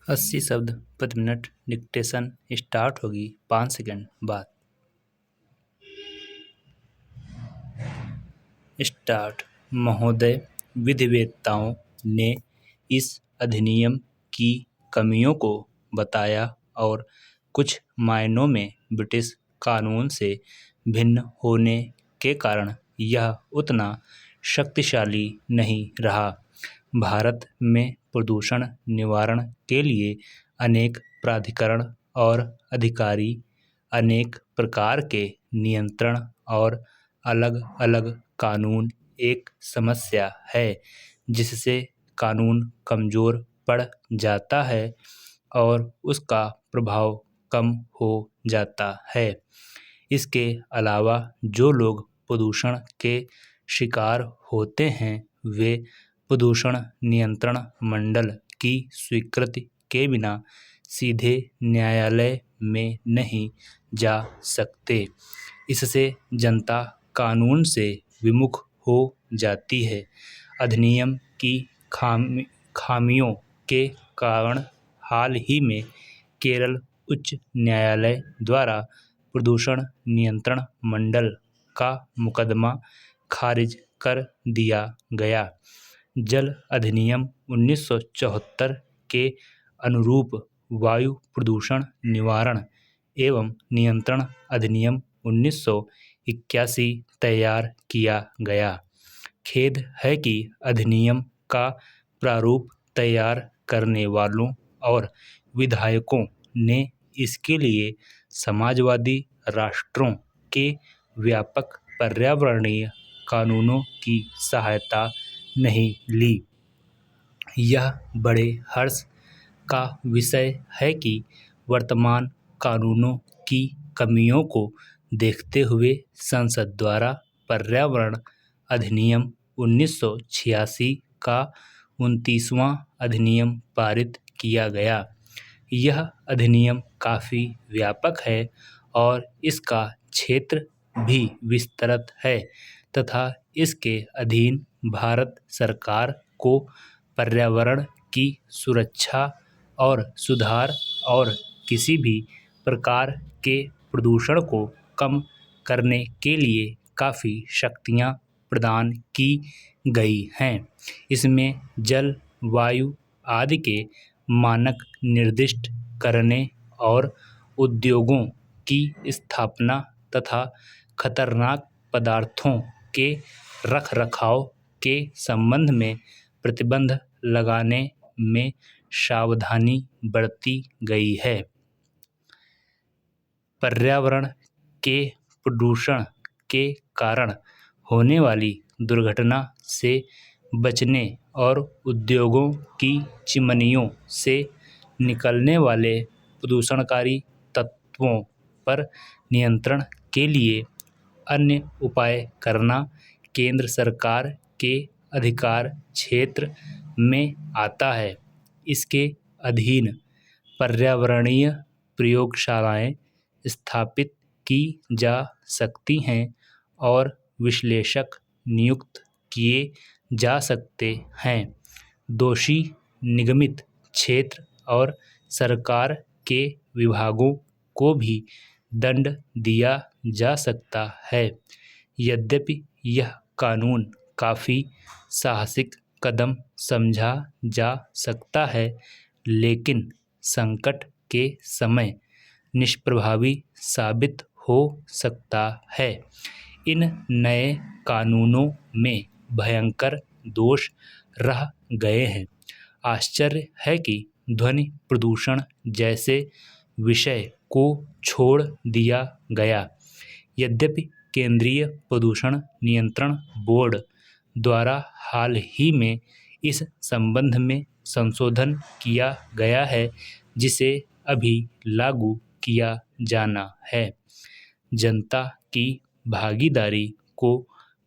80 शब्द प्रति minute dictation start होगी 5 सेकंड बाद। स्टार्ट। महोदय, विधिवेत्ताओं ने इस अधिनियम की कमियों को बताया और कुछ मायनों में ब्रिटिश कानून से भिन्न होने के कारण यह उतना शक्तिशाली नहीं रहा। भारत में प्रदूषण निवारण के लिए अनेक प्राधिकरण और अधिकारी, अनेक प्रकार के नियंत्रण और अलग-अलग कानून एक समस्या है जिससे कानून कमजोर पड़ जाता है और उसका प्रभाव कम हो जाता है। इसके अलावा जो लोग प्रदूषण के शिकार होते हैं वे प्रदूषण नियंत्रण मंडल की स्वीकृति के बिना सीधे न्यायालय में नहीं जा सकते। इससे जनता कानून से विमुख हो जाती है। अधिनियम की खामियों के कारण हाल ही में केरल उच्च न्यायालय द्वारा प्रदूषण नियंत्रण मंडल का मुकदमा खारिज कर दिया गया। जल अधिनियम 1974 के अनुरूप वायु प्रदूषण निवारण एवं नियंत्रण अधिनियम 1981 तैयार किया गया। खेद है कि अधिनियम का प्रारूप तैयार करने वालों और विधायकों ने इसके लिए समाजवादी राष्ट्रों के व्यापक पर्यावरणीय कानूनों की सहायता नहीं ली। यह बड़े हर्ष का विषय है कि वर्तमान कानूनों की कमियों को देखते हुए संसद द्वारा पर्यावरण अधिनियम 1986 का 29वां अधिनियम पारित किया गया। यह अधिनियम काफी व्यापक है और इसका क्षेत्र भी विस्तृत है तथा इसके अधीन भारत सरकार को पर्यावरण की सुरक्षा और सुधार और किसी भी प्रकार के प्रदूषण को कम करने के लिए काफी शक्तियां प्रदान की गई हैं। इसमें जल, वायु आदि के मानक निर्दिष्ट करने और उद्योगों की स्थापना तथा खतरनाक पदार्थों के रखरखाव के संबंध में प्रतिबंध लगाने में सावधानी बरती गई है। पर्यावरण के प्रदूषण के कारण होने वाली दुर्घटना से बचने और उद्योगों की चिमनियों से निकलने वाले प्रदूषणकारी तत्वों पर नियंत्रण के लिए अन्य उपाय करना केंद्र सरकार के अधिकार क्षेत्र में आता है। इसके अधीन पर्यावरणीय प्रयोगशालाएं स्थापित की जा सकती हैं और विश्लेषक नियुक्त किए जा सकते हैं। दोषी निगमित क्षेत्र और सरकार के विभागों को भी दंड दिया जा सकता है। यद्यपि यह कानून काफी साहसिक कदम समझा जा सकता है, लेकिन संकट के समय निष्प्रभावी साबित हो सकता है। इन नए कानूनों में भयंकर दोष रह गए हैं। आश्चर्य है कि ध्वनि प्रदूषण जैसे विषय को छोड़ दिया गया। यद्यपि केंद्रीय प्रदूषण नियंत्रण बोर्ड द्वारा हाल ही में इस संबंध में संशोधन किया गया है जिसे अभी लागू किया जाना है। जनता की भागीदारी को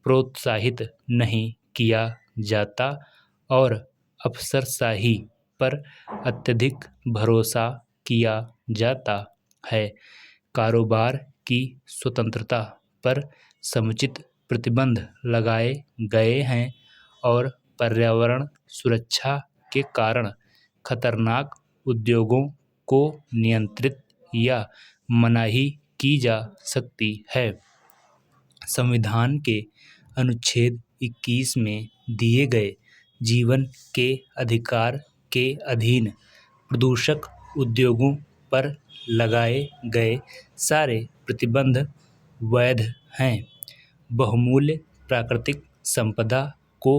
प्रोत्साहित नहीं किया जाता और अफसरशाही पर अत्यधिक भरोसा किया जाता है। कारोबार की स्वतंत्रता पर समुचित प्रतिबंध लगाए गए हैं और पर्यावरण सुरक्षा के कारण खतरनाक उद्योगों को नियंत्रित या मनाही की जा सकती है। संविधान के अनुच्छेद 21 में दिए गए जीवन के अधिकार के अधीन प्रदूषक उद्योगों पर लगाए गए सारे प्रतिबंध वैध हैं। बहुमूल्य प्राकृतिक संपदा को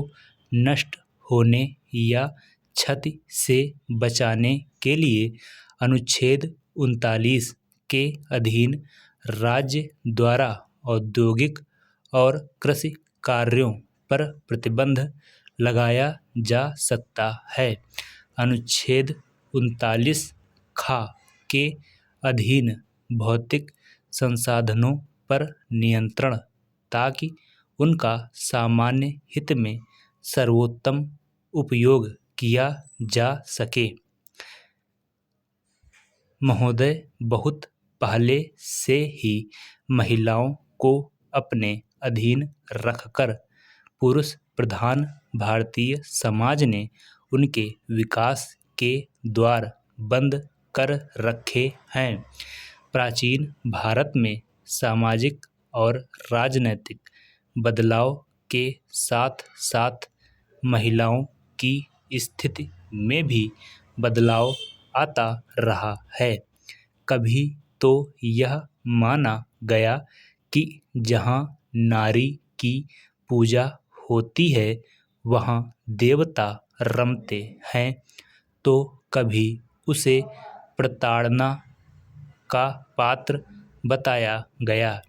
नष्ट होने या क्षति से बचाने के लिए अनुच्छेद 39 के अधीन राज्य द्वारा औद्योगिक और कृषि कार्यों पर प्रतिबंध लगाया जा सकता है। अनुच्छेद 39 खा के अधीन भौतिक संसाधनों पर नियंत्रण, ताकि उनका सामान्य हित में सर्वोत्तम उपयोग किया जा सके। महोदय, बहुत पहले से ही महिलाओं को अपने अधीन रखकर पुरुष प्रधान भारतीय समाज ने उनके विकास के द्वार बंद कर रखे हैं। प्राचीन भारत में सामाजिक और राजनैतिक बदलाव के साथ साथ महिलाओं की स्थिति में भी बदलाव आता रहा है। कभी तो यह माना गया कि जहाँ नारी की पूजा होती है वहाँ देवता रमते हैं, तो कभी उसे प्रताड़ना का पात्र बताया गया।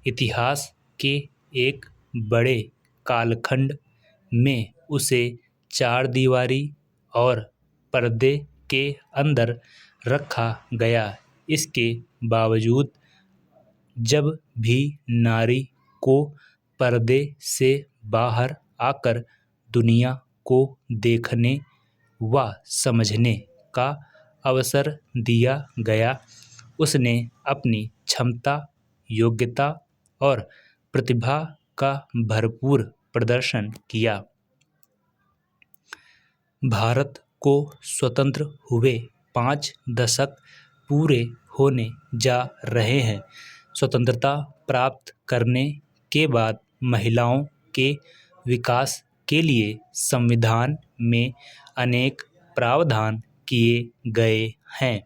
इतिहास के एक बड़े कालखंड में उसे चारदीवारी और पर्दे के अंदर रखा गया। इसके बावजूद जब भी नारी को पर्दे से बाहर आकर दुनिया को देखने व समझने का अवसर दिया गया, उसने अपनी क्षमता, योग्यता और प्रतिभा का भरपूर प्रदर्शन किया। भारत को स्वतंत्र हुए 5 दशक पूरे होने जा रहे हैं। स्वतंत्रता प्राप्त करने के बाद महिलाओं के विकास के लिए संविधान में अनेक प्रावधान किए गए हैं,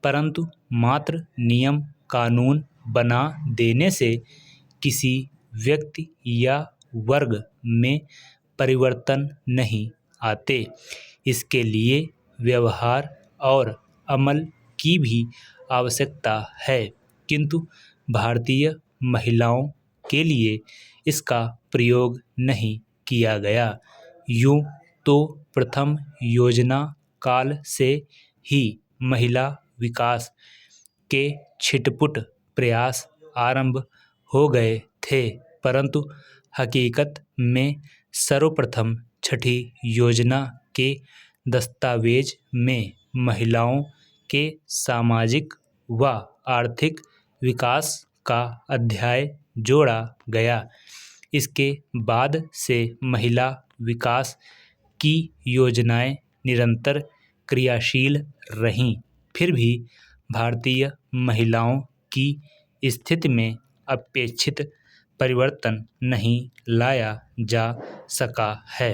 परंतु मात्र नियम कानून बना देने से किसी व्यक्ति या वर्ग में परिवर्तन नहीं आते। इसके लिए व्यवहार और अमल की भी आवश्यकता है, किंतु भारतीय महिलाओं के लिए इसका प्रयोग नहीं किया गया। यूं तो प्रथम योजना काल से ही महिला विकास के छिटपुट प्रयास आरंभ हो गए थे, परंतु हकीकत में सर्वप्रथम छठी योजना के दस्तावेज में महिलाओं के सामाजिक व आर्थिक विकास का अध्याय जोड़ा गया। इसके बाद से महिला विकास की योजनाएं निरंतर क्रियाशील रहीं, फिर भी भारतीय महिलाओं की स्थिति में अपेक्षित परिवर्तन नहीं लाया जा सका है।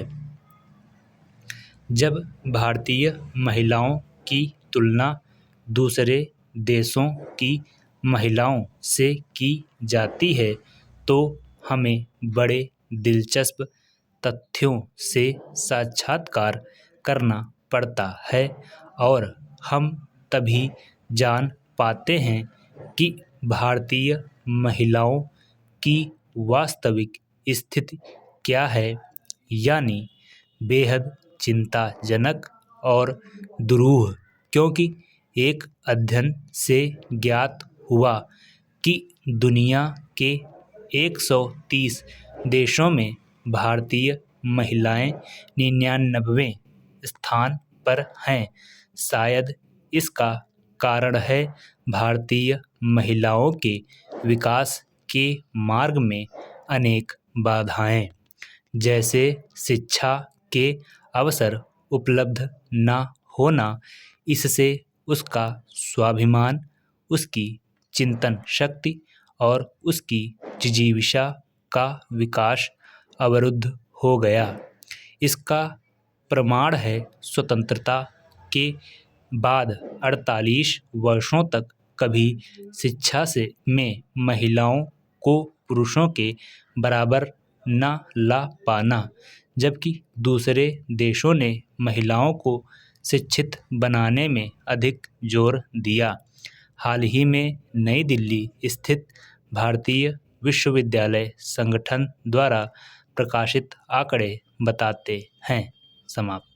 जब भारतीय महिलाओं की तुलना दूसरे देशों की महिलाओं से की जाती है, तो हमें बड़े दिलचस्प तथ्यों से साक्षात्कार करना पड़ता है और हम तभी जान पाते हैं कि भारतीय महिलाओं की वास्तविक स्थिति क्या है, यानी बेहद चिंताजनक और दुरूह। क्योंकि एक अध्ययन से ज्ञात हुआ कि दुनिया के 130 देशों में भारतीय महिलाएं 99वें स्थान पर हैं। शायद इसका कारण है भारतीय महिलाओं के विकास के मार्ग में अनेक बाधाएं, जैसे शिक्षा के अवसर उपलब्ध न होना, इससे उसका स्वाभिमान, उसकी चिंतन शक्ति और उसकी जिजीविषा का विकास अवरुद्ध हो गया। इसका प्रमाण है स्वतंत्रता के बाद 48 वर्षों तक कभी शिक्षा में महिलाओं को पुरुषों के बराबर न ला पाना, जबकि दूसरे देशों ने महिलाओं को शिक्षित बनाने में अधिक जोर दिया। हाल ही में नई दिल्ली स्थित भारतीय विश्वविद्यालय संगठन द्वारा प्रकाशित आंकड़े बताते हैं। समाप्त।